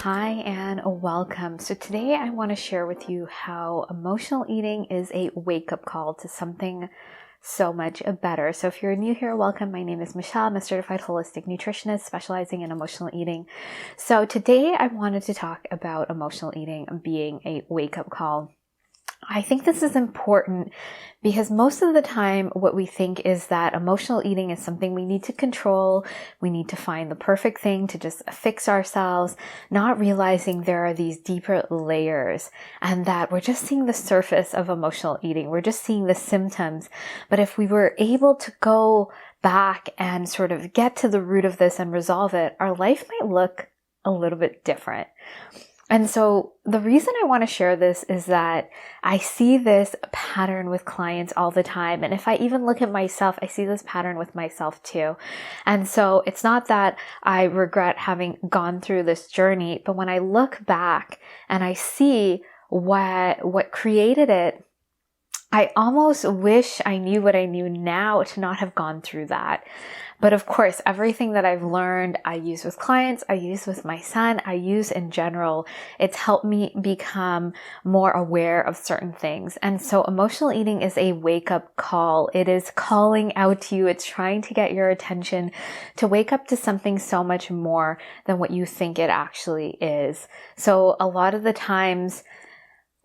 Hi and welcome. So today I want to share with you how emotional eating is a wake-up call to something so much better. So if you're new here, welcome. My name is Michelle. I'm a certified holistic nutritionist specializing in emotional eating. So today I wanted to talk about emotional eating being a wake-up call. I think this is important because most of the time what we think is that emotional eating is something we need to control. We need to find the perfect thing to just fix ourselves, not realizing there are these deeper layers and that we're just seeing the surface of emotional eating. We're just seeing the symptoms. But if we were able to go back and sort of get to the root of this and resolve it, our life might look a little bit different. And so the reason I want to share this is that I see this pattern with clients all the time. And if I even look at myself, I see this pattern with myself too. And so it's not that I regret having gone through this journey, but when I look back and I see what created it, I almost wish I knew what I knew now to not have gone through that. But of course, everything that I've learned, I use with clients, I use with my son, I use in general. It's helped me become more aware of certain things. And so emotional eating is a wake-up call. It is calling out to you. It's trying to get your attention to wake up to something so much more than what you think it actually is. So a lot of the times,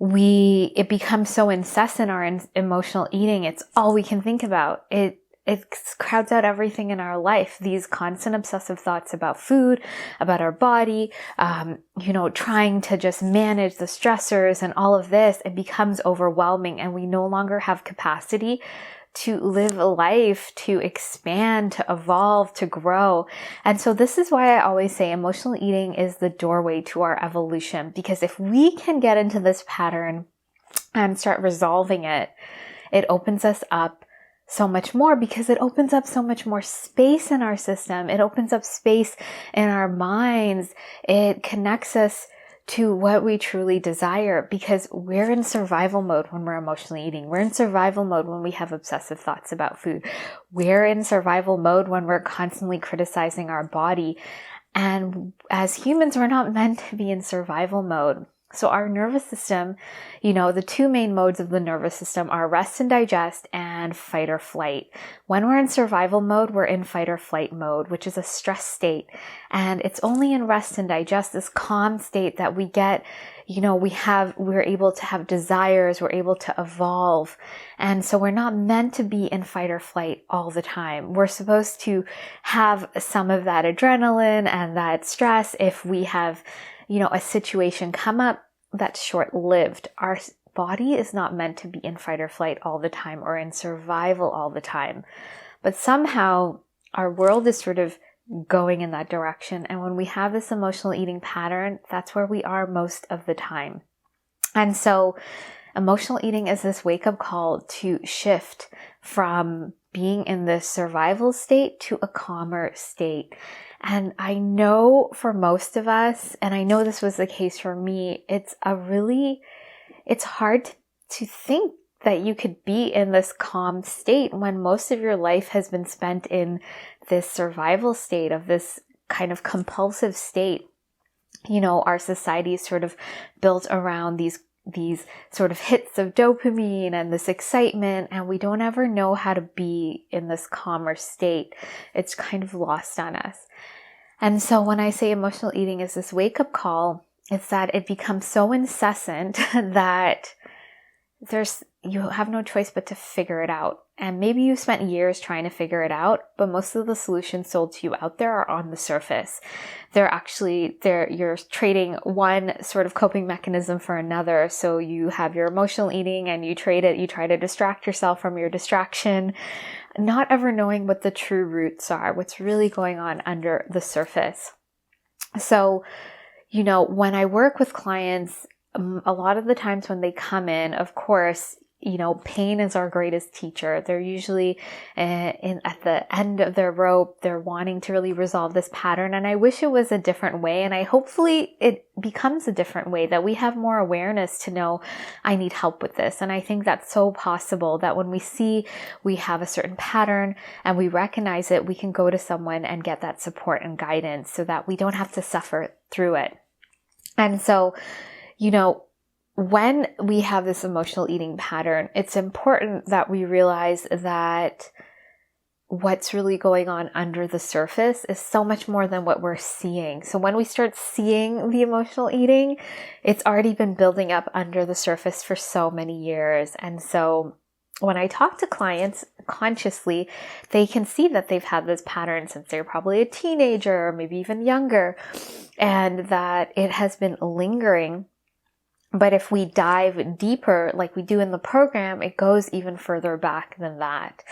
it becomes so incessant, our emotional eating. It's all we can think about. It crowds out everything in our life. These constant obsessive thoughts about food, about our body, trying to just manage the stressors and all of this, it becomes overwhelming and we no longer have capacity to live a life, to expand, to evolve, to grow. And so this is why I always say emotional eating is the doorway to our evolution, because if we can get into this pattern and start resolving it, it opens us up so much more, because it opens up so much more space in our system. It opens up space in our minds. It connects us to what we truly desire, because we're in survival mode when we're emotionally eating. We're in survival mode when we have obsessive thoughts about food. We're in survival mode when we're constantly criticizing our body. And as humans, we're not meant to be in survival mode. So our nervous system, the two main modes of the nervous system are rest and digest and fight or flight. When we're in survival mode, we're in fight or flight mode, which is a stress state. And it's only in rest and digest, this calm state, that we get, we're able to have desires, we're able to evolve. And so we're not meant to be in fight or flight all the time. We're supposed to have some of that adrenaline and that stress if we have a situation come up that's short-lived. Our body is not meant to be in fight or flight all the time or in survival all the time. But somehow our world is sort of going in that direction. And when we have this emotional eating pattern, that's where we are most of the time. And so emotional eating is this wake-up call to shift from being in this survival state to a calmer state. And I know for most of us, and I know this was the case for me, it's hard to think that you could be in this calm state when most of your life has been spent in this survival state, of this kind of compulsive state. Our society is sort of built around these sort of hits of dopamine and this excitement, and we don't ever know how to be in this calmer state. It's kind of lost on us. And so when I say emotional eating is this wake-up call, it's that it becomes so incessant that you have no choice but to figure it out. And maybe you spent years trying to figure it out, but most of the solutions sold to you out there are on the surface. You're trading one sort of coping mechanism for another. So you have your emotional eating and you trade it. You try to distract yourself from your distraction, not ever knowing what the true roots are, what's really going on under the surface. So, when I work with clients, a lot of the times when they come in, of course, pain is our greatest teacher. They're usually at the end of their rope. They're wanting to really resolve this pattern. And I wish it was a different way. And hopefully it becomes a different way, that we have more awareness to know I need help with this. And I think that's so possible, that when we see we have a certain pattern and we recognize it, we can go to someone and get that support and guidance so that we don't have to suffer through it. And so, when we have this emotional eating pattern, it's important that we realize that what's really going on under the surface is so much more than what we're seeing. So when we start seeing the emotional eating, it's already been building up under the surface for so many years. And so when I talk to clients consciously, they can see that they've had this pattern since they're probably a teenager or maybe even younger, and that it has been lingering. But if we dive deeper, like we do in the program, it goes even further back than that.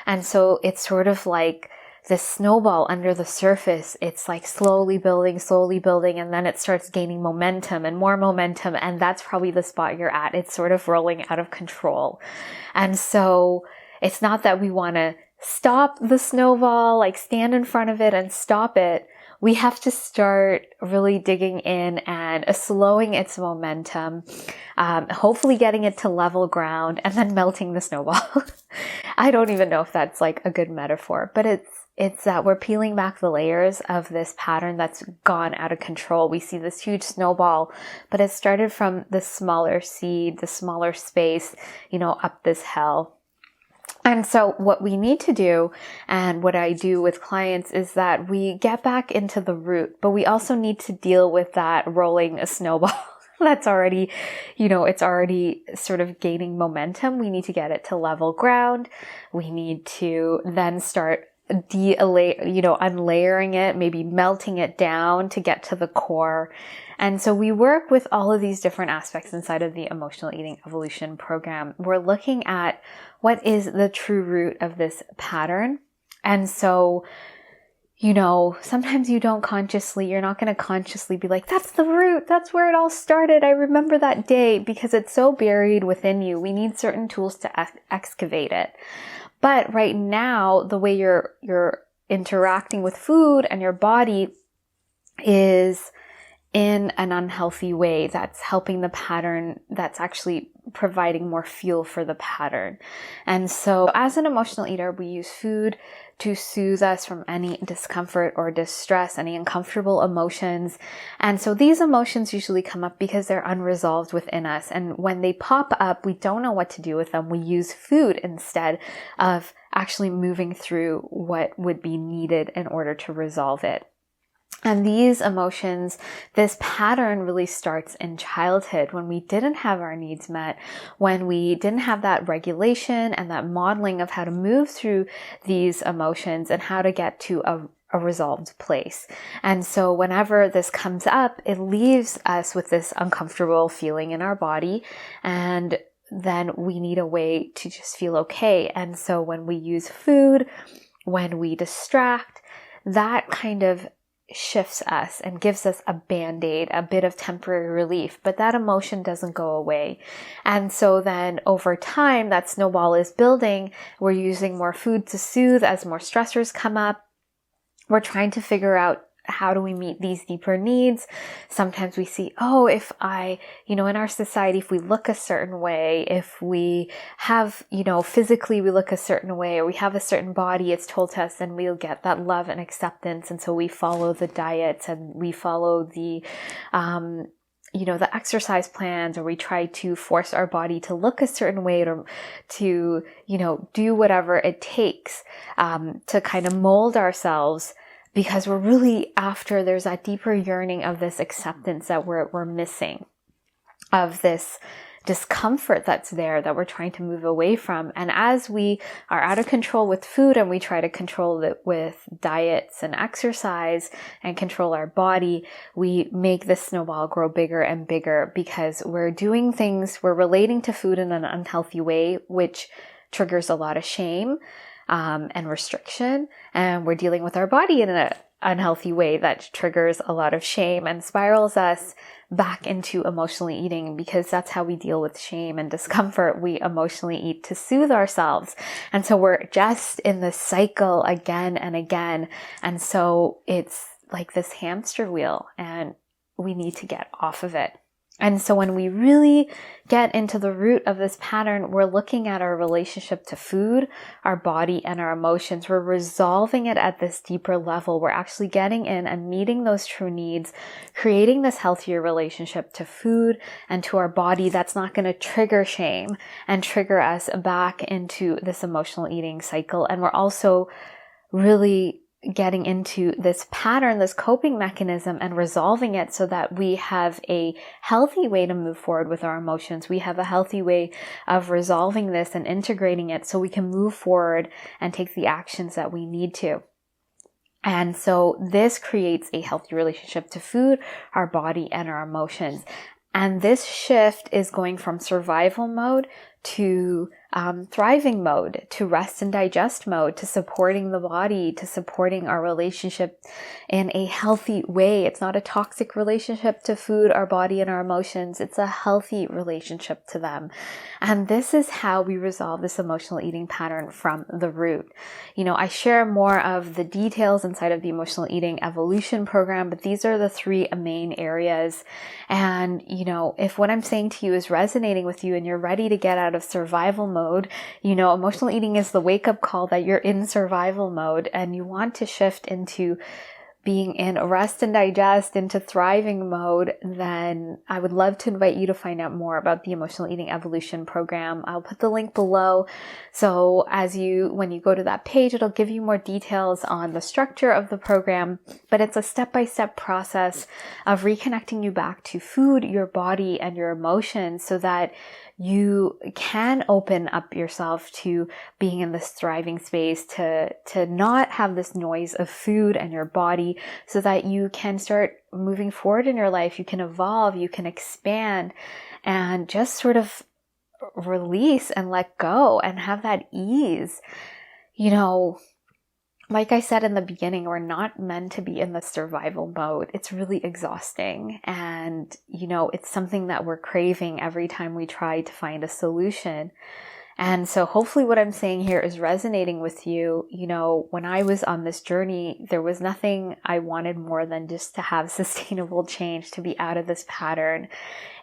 And so it's sort of like this snowball under the surface. It's like slowly building, and then it starts gaining momentum and more momentum. And that's probably the spot you're at. It's sort of rolling out of control. And so it's not that we want to stop the snowball, like stand in front of it and stop it. We have to start really digging in and slowing its momentum, hopefully getting it to level ground and then melting the snowball. I don't even know if that's like a good metaphor, but it's that we're peeling back the layers of this pattern that's gone out of control. We see this huge snowball, but it started from the smaller seed, the smaller space, up this hill. And so what we need to do, and what I do with clients, is that we get back into the root, but we also need to deal with that rolling a snowball that's already, it's already sort of gaining momentum. We need to get it to level ground. We need to then start unlayering it, maybe melting it down to get to the core. And so we work with all of these different aspects inside of the Emotional Eating Evolution program. We're looking at what is the true root of this pattern. And so, sometimes you're not going to consciously be like, that's the root, that's where it all started. I remember that day, because it's so buried within you. We need certain tools to excavate it. But right now, the way you're interacting with food and your body is in an unhealthy way that's helping the pattern, that's actually providing more fuel for the pattern. And so as an emotional eater, we use food to soothe us from any discomfort or distress, any uncomfortable emotions. And so these emotions usually come up because they're unresolved within us. And when they pop up, we don't know what to do with them. We use food instead of actually moving through what would be needed in order to resolve it. And these emotions, this pattern really starts in childhood, when we didn't have our needs met, when we didn't have that regulation and that modeling of how to move through these emotions and how to get to a resolved place. And so whenever this comes up, it leaves us with this uncomfortable feeling in our body, and then we need a way to just feel okay. And so when we use food, when we distract, that kind of shifts us and gives us a band-aid, a bit of temporary relief, but that emotion doesn't go away. And so then over time, that snowball is building. We're using more food to soothe as more stressors come up. We're trying to figure out, how do we meet these deeper needs? Sometimes we see, if in our society, if we look a certain way, if we have, physically we look a certain way, or we have a certain body, it's told to us, then we'll get that love and acceptance. And so we follow the diets and we follow the exercise plans, or we try to force our body to look a certain way, or to, do whatever it takes to kind of mold ourselves, because we're really after, there's that deeper yearning of this acceptance that we're missing, of this discomfort that's there that we're trying to move away from. And as we are out of control with food, and we try to control it with diets and exercise and control our body, we make this snowball grow bigger and bigger, because we're doing things, we're relating to food in an unhealthy way, which triggers a lot of shame and restriction, and we're dealing with our body in an unhealthy way that triggers a lot of shame and spirals us back into emotionally eating, because that's how we deal with shame and discomfort. We emotionally eat to soothe ourselves. And so we're just in this cycle again and again. And so it's like this hamster wheel, and we need to get off of it. And so when we really get into the root of this pattern, we're looking at our relationship to food, our body, and our emotions. We're resolving it at this deeper level. We're actually getting in and meeting those true needs, creating this healthier relationship to food and to our body that's not going to trigger shame and trigger us back into this emotional eating cycle. And we're also really getting into this pattern, this coping mechanism, and resolving it so that we have a healthy way to move forward with our emotions. We have a healthy way of resolving this and integrating it so we can move forward and take the actions that we need to. And so this creates a healthy relationship to food, our body, and our emotions. And this shift is going from survival mode to thriving mode, to rest and digest mode, to supporting the body, to supporting our relationship in a healthy way. It's not a toxic relationship to food, our body, and our emotions. It's a healthy relationship to them. And this is how we resolve this emotional eating pattern from the root. I share more of the details inside of the emotional eating evolution program, but these are the three main areas. And, if what I'm saying to you is resonating with you and you're ready to get out of survival mode, emotional eating is the wake-up call that you're in survival mode and you want to shift into being in rest and digest, into thriving mode, then I would love to invite you to find out more about the Emotional Eating Evolution program. I'll put the link below. So when you go to that page, it'll give you more details on the structure of the program, but it's a step-by-step process of reconnecting you back to food, your body, and your emotions so that you can open up yourself to being in this thriving space, to not have this noise of food and your body, so that you can start moving forward in your life. You can evolve, you can expand, and just sort of release and let go and have that ease. Like I said in the beginning, we're not meant to be in the survival mode. It's really exhausting. And, it's something that we're craving every time we try to find a solution. And so hopefully what I'm saying here is resonating with you. When I was on this journey, there was nothing I wanted more than just to have sustainable change, to be out of this pattern.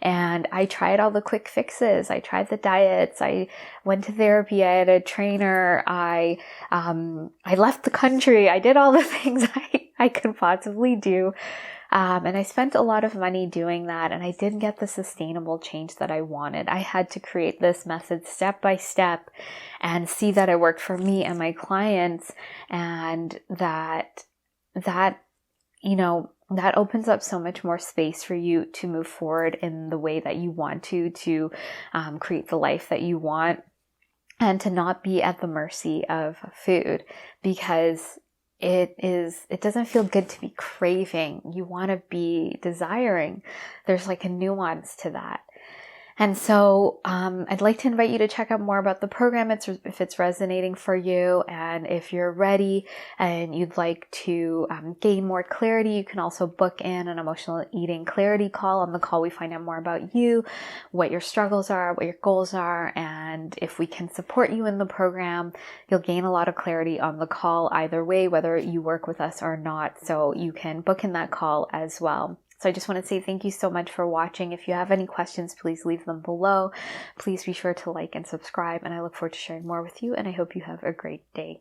And I tried all the quick fixes. I tried the diets. I went to therapy. I had a trainer. I left the country. I did all the things I could possibly do. And I spent a lot of money doing that, and I didn't get the sustainable change that I wanted. I had to create this method step by step and see that it worked for me and my clients, and that opens up so much more space for you to move forward in the way that you want to create the life that you want, and to not be at the mercy of food, because it doesn't feel good to be craving. You want to be desiring. There's like a nuance to that. And so I'd like to invite you to check out more about the program if it's resonating for you. And if you're ready and you'd like to gain more clarity, you can also book in an emotional eating clarity call. On the call, we find out more about you, what your struggles are, what your goals are, and if we can support you in the program. You'll gain a lot of clarity on the call either way, whether you work with us or not. So you can book in that call as well. So I just want to say thank you so much for watching. If you have any questions, please leave them below. Please be sure to like and subscribe, and I look forward to sharing more with you, and I hope you have a great day.